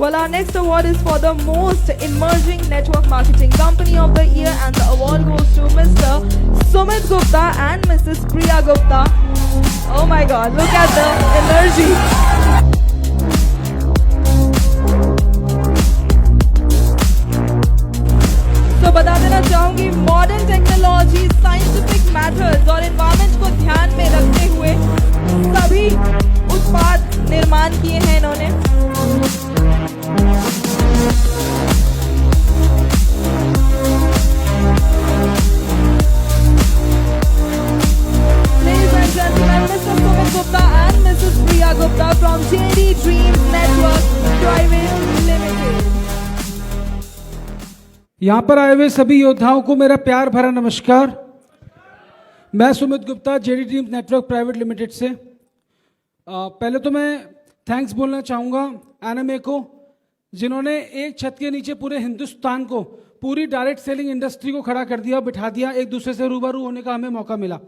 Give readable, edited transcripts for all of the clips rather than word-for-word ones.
Well, our next award is for the most emerging network marketing company of the year, and the award goes to Mr. Sumit Gupta and Mrs. Priya Gupta. Oh my God, look at the energy. तो बता देना चाहूंगी, modern technology, scientific methods और environment को ध्यान में रखते हुए सभी उत्पाद निर्माण किए हैं इन्होंने। Ladies and gentlemen, Mr. Sumit Gupta and Mrs. Priya Gupta from JD Dreams Network Private Limited. यहाँ पर आए हुए सभी योद्धाओं को मेरा प्यार भरा नमस्कार। मैं Sumit Gupta, JD dreams network private limited से। पहले तो मैं थैंक्स बोलना चाहूँगा एनएमए को, जिन्होंने एक छत के नीचे पूरे हिंदुस्तान को, पूरी डायरेक्ट सेलिंग इंडस्ट्री को खड़ा कर दिया, बिठा दिया, एक दूसरे से रूबरू होने का हमें मौका मिला।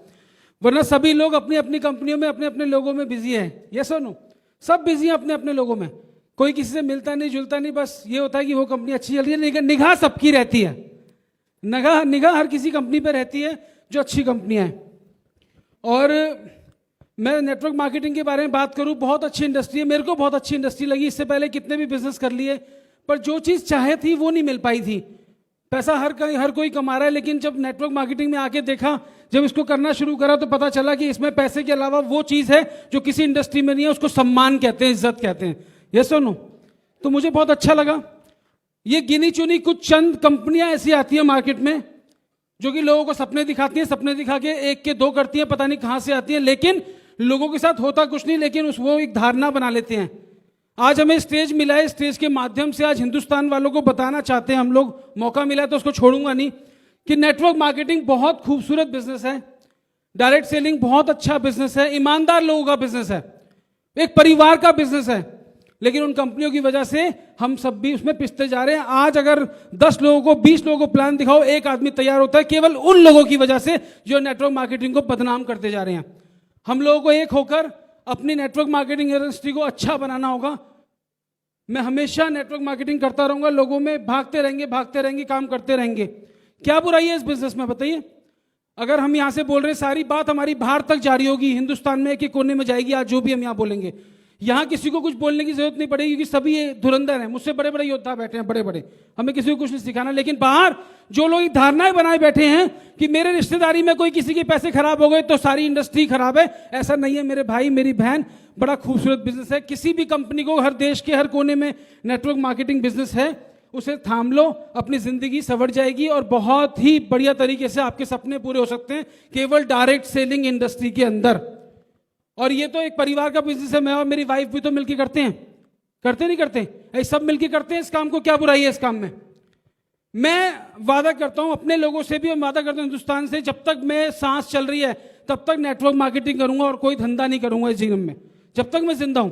वरना सभी लोग अपनी अपनी कंपनियों में अपने अपने लोगों में बिजी हैं। यस और नो, सब बिजी हैं अपने अपने लोगों में, कोई किसी से मिलता नहीं जुलता नहीं। बस ये होता है कि वो कंपनी अच्छी चल रही है, लेकिन निगाह सबकी रहती है, निगाह हर किसी कंपनी पे रहती है जो अच्छी कंपनियां हैं। और मैं नेटवर्क मार्केटिंग के बारे में बात करूं, बहुत अच्छी इंडस्ट्री है, मेरे को बहुत अच्छी इंडस्ट्री लगी। इससे पहले कितने भी बिजनेस कर लिए, पर जो चीज़ चाहे थी वो नहीं मिल पाई थी। पैसा हर कोई कमा रहा है, लेकिन जब नेटवर्क मार्केटिंग में आके देखा, जब इसको करना शुरू करा, तो पता चला कि इसमें पैसे के अलावा वो चीज़ है जो किसी इंडस्ट्री में नहीं है, उसको सम्मान कहते हैं, इज्जत कहते हैं। यस और नो? तो मुझे बहुत अच्छा लगा। ये गिनी चुनी कुछ चंद कंपनियां ऐसी आती है मार्केट में जो कि लोगों को सपने दिखाती हैं, सपने दिखा के एक के दो करती हैं, पता नहीं कहां से आती हैं, लेकिन लोगों के साथ होता कुछ नहीं, लेकिन वो एक धारणा बना लेते हैं। आज हमें स्टेज मिला है, स्टेज के माध्यम से आज हिंदुस्तान वालों को बताना चाहते हैं हम लोग, मौका मिला है तो उसको छोड़ूंगा नहीं, कि नेटवर्क मार्केटिंग बहुत खूबसूरत बिजनेस है, डायरेक्ट सेलिंग बहुत अच्छा बिजनेस है, ईमानदार लोगों का बिजनेस है, एक परिवार का बिजनेस है। लेकिन उन कंपनियों की वजह से हम सब भी उसमें पिसते जा रहे हैं। आज अगर 10 लोगों को, 20 लोगों को प्लान दिखाओ, एक आदमी तैयार होता है, केवल उन लोगों की वजह से जो नेटवर्क मार्केटिंग को बदनाम करते जा रहे हैं। हम लोगों को एक होकर अपनी नेटवर्क मार्केटिंग इंडस्ट्री को अच्छा बनाना होगा। मैं हमेशा नेटवर्क मार्केटिंग करता रहूंगा, लोगों में भागते रहेंगे, काम करते रहेंगे। क्या बुराई है इस बिजनेस में, बताइए? अगर हम यहां से बोल रहे हैं, सारी बात हमारी बाहर तक जारी होगी, हिंदुस्तान में एक एक कोने में जाएगी। आज जो भी हम यहां बोलेंगे, यहां किसी को कुछ बोलने की जरूरत नहीं पड़ेगी, क्योंकि सभी ये धुरंधर हैं, मुझसे बड़े बड़े योद्धा बैठे हैं, बड़े, हमें किसी को कुछ नहीं सिखाना। लेकिन बाहर जो लोग धारणाएं बनाए बैठे हैं कि मेरे रिश्तेदारी में कोई किसी के पैसे खराब हो गए तो सारी इंडस्ट्री खराब है, ऐसा नहीं है मेरे भाई, मेरी बहन। बड़ा खूबसूरत बिजनेस है। किसी भी कंपनी को, हर देश के हर कोने में नेटवर्क मार्केटिंग बिजनेस है, उसे थाम लो, अपनी जिंदगी संवर जाएगी और बहुत ही बढ़िया तरीके से आपके सपने पूरे हो सकते हैं, केवल डायरेक्ट सेलिंग इंडस्ट्री के अंदर। और ये तो एक परिवार का बिजनेस है। मैं और मेरी वाइफ भी तो मिलकर करते हैं, करते नहीं करते? ऐसे सब मिलकर करते हैं इस काम को। क्या बुराई है इस काम में? मैं वादा करता हूं अपने लोगों से भी, और वादा करता हूं हिंदुस्तान से, जब तक मैं सांस चल रही है तब तक नेटवर्क मार्केटिंग करूंगा और कोई धंधा नहीं करूंगा इस जीवन में। जब तक मैं जिंदा हूं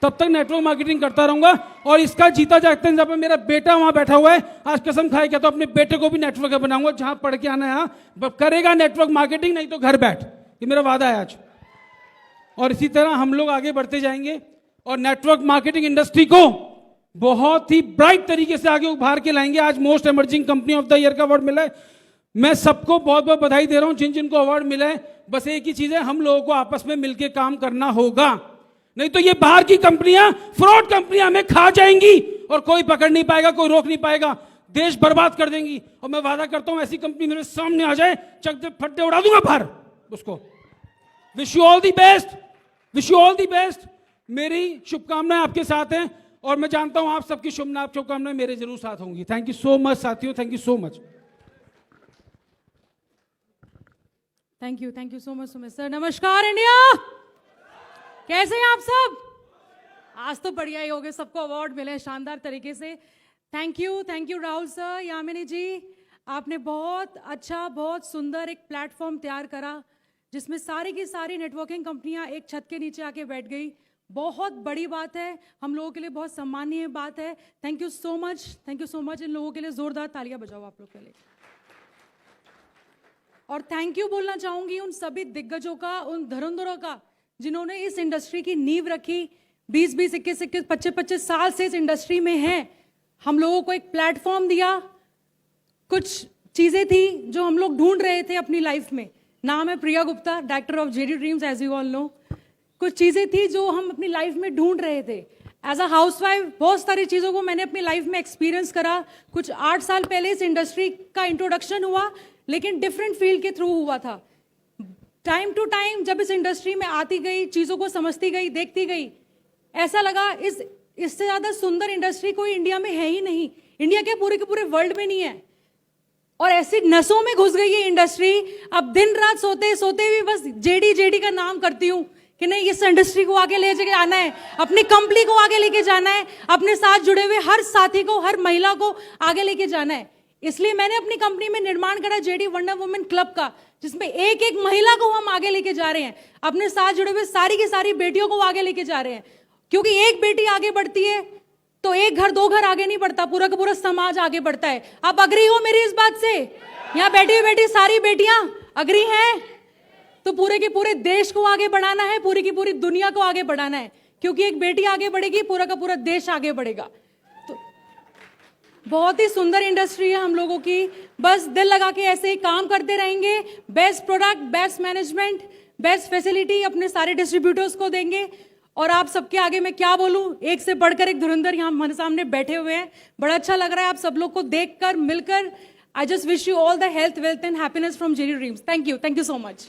तब तक नेटवर्क मार्केटिंग करता रहूंगा। और इसका जीता जागते हैं, जब मेरा बेटा वहां बैठा हुआ है, आज कसम खाए क्या, तो अपने बेटे को भी नेटवर्क बनाऊंगा, जहां पढ़ के आना है करेगा नेटवर्क मार्केटिंग, नहीं तो घर बैठ। ये मेरा वादा है आज। और इसी तरह हम लोग आगे बढ़ते जाएंगे और नेटवर्क मार्केटिंग इंडस्ट्री को बहुत ही ब्राइट तरीके से आगे उभार के लाएंगे। आज most emerging company of the year का अवार्ड मिला है। मैं सबको बहुत बहुत बधाई दे रहा हूं जिनको अवार्ड मिला है। बस एक ही चीज है, हम लोगों को आपस में मिलकर काम करना होगा, नहीं तो ये बाहर की कंपनियां, फ्रॉड कंपनियां हमें खा जाएंगी और कोई पकड़ नहीं पाएगा, कोई रोक नहीं पाएगा, देश बर्बाद कर देंगी। और मैं वादा करता हूं ऐसी कंपनी मेरे सामने आ जाए, चक फट्टे उड़ा दूंगा बाहर उसको। Wish you all the best, wish you all the best. मेरी शुभकामनाएं आपके साथ हैं और मैं जानता हूं आप सबकी शुभकामनाएं मेरे जरूर साथ होंगी। थैंक यू सो मच साथियों, thank you so much. Thank you so much Sumit sir. नमस्कार इंडिया, कैसे हैं आप सब? आज तो बढ़िया ही हो गए, सबको अवार्ड मिले शानदार तरीके से। Thank you Rahul sir, Yamini ji, आपने बहुत अच्छा, बहुत सुंदर एक प्लेटफॉर्म तैयार करा जिसमें सारी की सारी नेटवर्किंग कंपनियां एक छत के नीचे आके बैठ गई। बहुत बड़ी बात है, हम लोगों के लिए बहुत सम्मानीय बात है। Thank you so much. इन लोगों के लिए जोरदार तालियां बजाओ आप लोग के लिए। और थैंक यू बोलना चाहूंगी उन सभी दिग्गजों का, उन धुरंधरों का, जिन्होंने इस इंडस्ट्री की नींव रखी। 20-20, 21-21, 25-25 साल से इस इंडस्ट्री में हैं, हम लोगों को एक प्लेटफॉर्म दिया। कुछ चीज़ें थी जो हम लोग ढूंढ रहे थे अपनी लाइफ में। नाम है Priya Gupta, director of JD Dreams, as you all know. कुछ चीज़ें थी जो हम अपनी लाइफ में ढूंढ रहे थे। एज अ हाउसवाइफ बहुत सारी चीज़ों को मैंने अपनी लाइफ में एक्सपीरियंस करा। कुछ 8 साल पहले इस इंडस्ट्री का इंट्रोडक्शन हुआ, लेकिन डिफरेंट फील्ड के थ्रू हुआ था। टाइम टू टाइम जब इस इंडस्ट्री में आती गई, चीज़ों को समझती गई, देखती गई, ऐसा लगा इससे ज़्यादा सुंदर इंडस्ट्री कोई इंडिया में है ही नहीं। इंडिया के पूरे वर्ल्ड में नहीं है। और ऐसी नसों में घुस गई ये इंडस्ट्री, अब दिन रात सोते सोते भी बस जेडी का नाम करती हूँ कि नहीं, इस इंडस्ट्री को आगे ले जाके आना है, अपनी कंपनी को आगे लेके जाना है, अपने साथ जुड़े हुए हर साथी को, हर महिला को आगे लेके जाना है। इसलिए मैंने अपनी कंपनी में निर्माण करा जेडी वंडर वुमेन क्लब का, जिसमें एक एक महिला को हम आगे लेके जा रहे हैं, अपने साथ जुड़े हुए सारी की सारी बेटियों को आगे लेके जा रहे हैं। क्योंकि एक बेटी आगे बढ़ती है तो एक घर 2 घर आगे नहीं बढ़ता, पूरा का पूरा समाज आगे बढ़ता है। आप अग्री हो मेरी इस बात से? यहाँ बैठी सारी बेटियां अग्री हैं? तो पूरे के पूरे देश को आगे बढ़ाना है, पूरी की पूरी दुनिया को आगे बढ़ाना है, क्योंकि एक बेटी आगे बढ़ेगी, पूरा का पूरा देश आगे बढ़ेगा। तो बहुत ही सुंदर इंडस्ट्री है हम लोगों की। बस दिल लगा के ऐसे ही काम करते रहेंगे। Best product, best management, best facility अपने सारे डिस्ट्रीब्यूटर्स को देंगे। और आप सबके आगे मैं क्या बोलूं, एक से बढ़कर एक धुरंधर यहाँ हमारे सामने बैठे हुए हैं। बड़ा अच्छा लग रहा है आप सब लोग को देखकर, मिलकर। I just wish you all the health, wealth and happiness from JD dreams. Thank you so much.